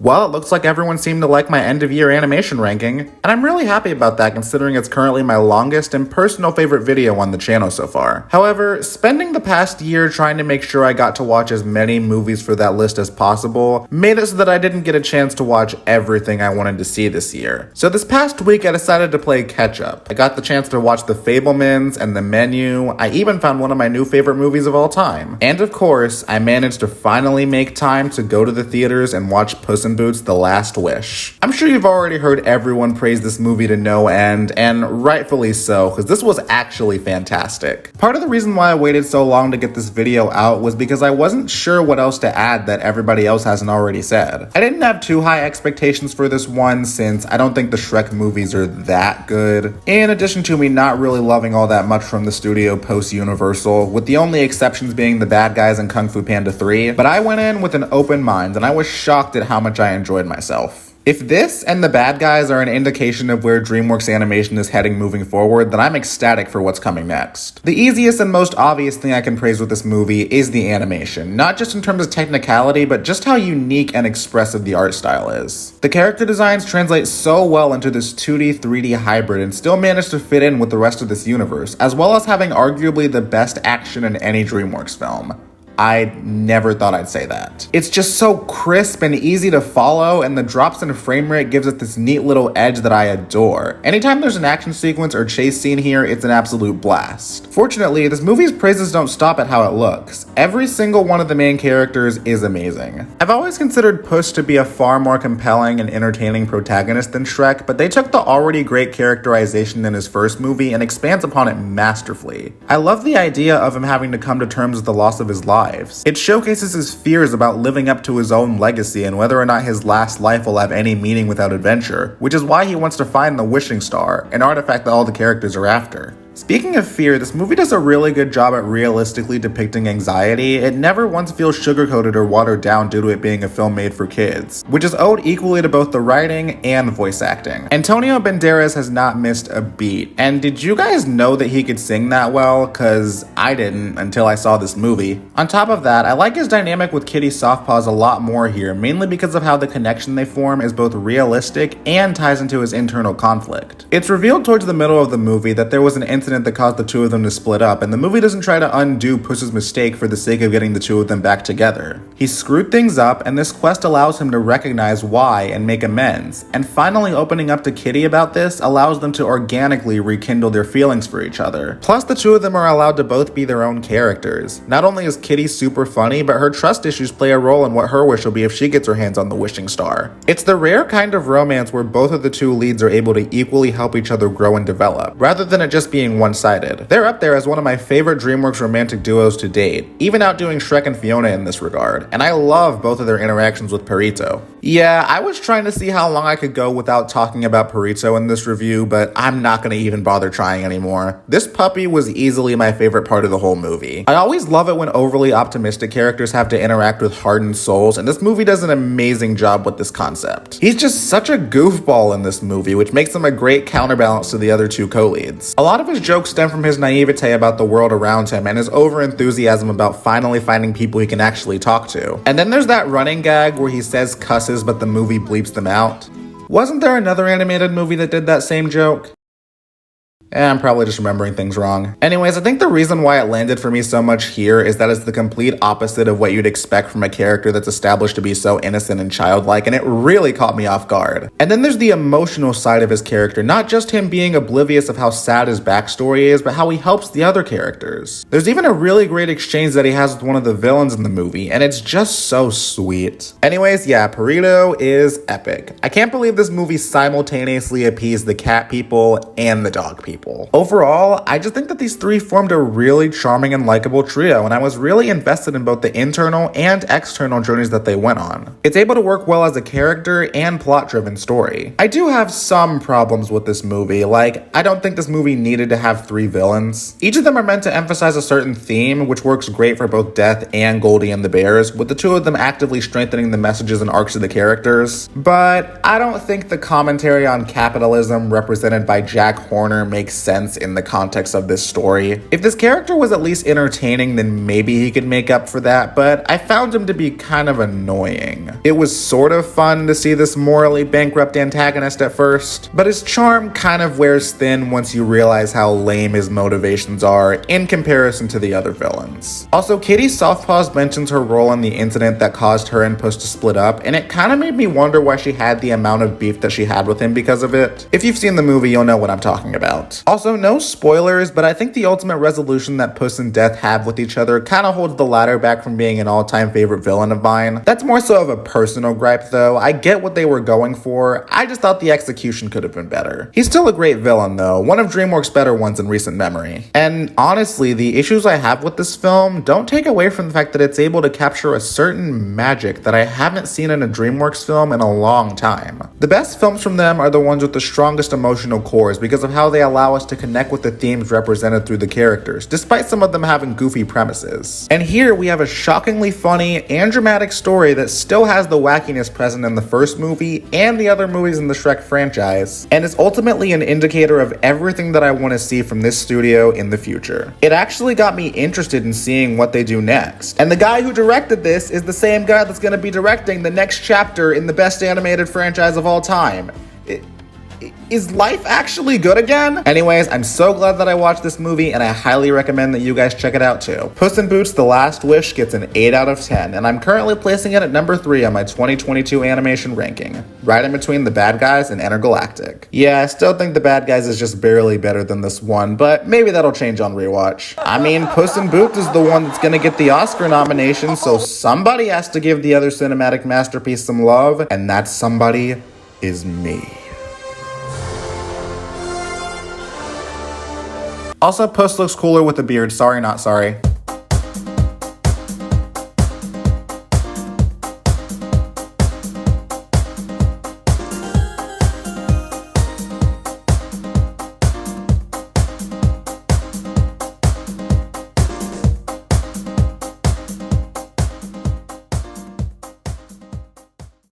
Well, it looks like everyone seemed to like my end-of-year animation ranking, and I'm really happy about that considering it's currently my longest and personal favorite video on the channel so far. However, spending the past year trying to make sure I got to watch as many movies for that list as possible made it so that I didn't get a chance to watch everything I wanted to see this year. So this past week I decided to play catch-up. I got the chance to watch The Fabelmans and The Menu. I even found one of my new favorite movies of all time. And of course, I managed to finally make time to go to the theaters and watch Puss in Boots: The Last Wish. I'm sure you've already heard everyone praise this movie to no end, and rightfully so, because this was actually fantastic. Part of the reason why I waited so long to get this video out was because I wasn't sure what else to add that everybody else hasn't already said. I didn't have too high expectations for this one since I don't think the Shrek movies are that good, in addition to me not really loving all that much from the studio post-Universal, with the only exceptions being The Bad Guys and Kung Fu Panda 3, but I went in with an open mind and I was shocked at how much I enjoyed myself. If this and The Bad Guys are an indication of where DreamWorks Animation is heading moving forward, then I'm ecstatic for what's coming next. The easiest and most obvious thing I can praise with this movie is the animation, not just in terms of technicality, but just how unique and expressive the art style is. The character designs translate so well into this 2D, 3D hybrid and still manage to fit in with the rest of this universe, as well as having arguably the best action in any DreamWorks film. I never thought I'd say that. It's just so crisp and easy to follow, and the drops in frame rate gives it this neat little edge that I adore. Anytime there's an action sequence or chase scene here, it's an absolute blast. Fortunately, this movie's praises don't stop at how it looks. Every single one of the main characters is amazing. I've always considered Puss to be a far more compelling and entertaining protagonist than Shrek, but they took the already great characterization in his first movie and expands upon it masterfully. I love the idea of him having to come to terms with the loss of his life. It showcases his fears about living up to his own legacy and whether or not his last life will have any meaning without adventure, which is why he wants to find the Wishing Star, an artifact that all the characters are after. Speaking of fear, this movie does a really good job at realistically depicting anxiety. It never once feels sugarcoated or watered down due to it being a film made for kids, which is owed equally to both the writing and voice acting. Antonio Banderas has not missed a beat, and did you guys know that he could sing that well? Cause I didn't until I saw this movie. On top of that, I like his dynamic with Kitty Softpaws a lot more here, mainly because of how the connection they form is both realistic and ties into his internal conflict. It's revealed towards the middle of the movie that there was an incident that caused the two of them to split up, and the movie doesn't try to undo Puss's mistake for the sake of getting the two of them back together. He screwed things up, and this quest allows him to recognize why and make amends, and finally opening up to Kitty about this allows them to organically rekindle their feelings for each other. Plus, the two of them are allowed to both be their own characters. Not only is Kitty super funny, but her trust issues play a role in what her wish will be if she gets her hands on the Wishing Star. It's the rare kind of romance where both of the two leads are able to equally help each other grow and develop, rather than it just being one-sided. They're up there as one of my favorite DreamWorks romantic duos to date, even outdoing Shrek and Fiona in this regard, and I love both of their interactions with Perrito. Yeah, I was trying to see how long I could go without talking about Perrito in this review, but I'm not gonna even bother trying anymore. This puppy was easily my favorite part of the whole movie. I always love it when overly optimistic characters have to interact with hardened souls, and this movie does an amazing job with this concept. He's just such a goofball in this movie, which makes him a great counterbalance to the other two co-leads. A lot of his jokes stem from his naivete about the world around him and his over-enthusiasm about finally finding people he can actually talk to. And then there's that running gag where he says cusses but the movie bleeps them out. Wasn't there another animated movie that did that same joke? I'm probably just remembering things wrong. Anyways, I think the reason why it landed for me so much here is that it's the complete opposite of what you'd expect from a character that's established to be so innocent and childlike, and it really caught me off guard. And then there's the emotional side of his character, not just him being oblivious of how sad his backstory is, but how he helps the other characters. There's even a really great exchange that he has with one of the villains in the movie, and it's just so sweet. Anyways, yeah, Perrito is epic. I can't believe this movie simultaneously appeased the cat people and the dog people. Overall, I just think that these three formed a really charming and likable trio, and I was really invested in both the internal and external journeys that they went on. It's able to work well as a character and plot-driven story. I do have some problems with this movie, like I don't think this movie needed to have three villains. Each of them are meant to emphasize a certain theme, which works great for both Death and Goldie and the Bears, with the two of them actively strengthening the messages and arcs of the characters. But I don't think the commentary on capitalism represented by Jack Horner makes make sense in the context of this story. If this character was at least entertaining, then maybe he could make up for that, but I found him to be kind of annoying. It was sort of fun to see this morally bankrupt antagonist at first, but his charm kind of wears thin once you realize how lame his motivations are in comparison to the other villains. Also, Kitty Softpaws mentions her role in the incident that caused her and Puss to split up, and it kind of made me wonder why she had the amount of beef that she had with him because of it. If you've seen the movie, you'll know what I'm talking about. Also, no spoilers, but I think the ultimate resolution that Puss and Death have with each other kind of holds the latter back from being an all-time favorite villain of mine. That's more so of a personal gripe though. I get what they were going for, I just thought the execution could have been better. He's still a great villain though, one of DreamWorks' better ones in recent memory. And honestly, the issues I have with this film don't take away from the fact that it's able to capture a certain magic that I haven't seen in a DreamWorks film in a long time. The best films from them are the ones with the strongest emotional cores because of how they allow us to connect with the themes represented through the characters, despite some of them having goofy premises. And here we have a shockingly funny and dramatic story that still has the wackiness present in the first movie and the other movies in the Shrek franchise, and is ultimately an indicator of everything that I want to see from this studio in the future. It actually got me interested in seeing what they do next. And the guy who directed this is the same guy that's going to be directing the next chapter in the best animated franchise of all time. Is life actually good again? Anyways, I'm so glad that I watched this movie, and I highly recommend that you guys check it out too. Puss in Boots: The Last Wish gets an 8 out of 10, and I'm currently placing it at number 3 on my 2022 animation ranking, right in between The Bad Guys and Intergalactic. Yeah, I still think The Bad Guys is just barely better than this one, but maybe that'll change on rewatch. I mean, Puss in Boots is the one that's gonna get the Oscar nomination, so somebody has to give the other cinematic masterpiece some love, and that somebody is me. Also, Puss looks cooler with a beard. Sorry, not sorry.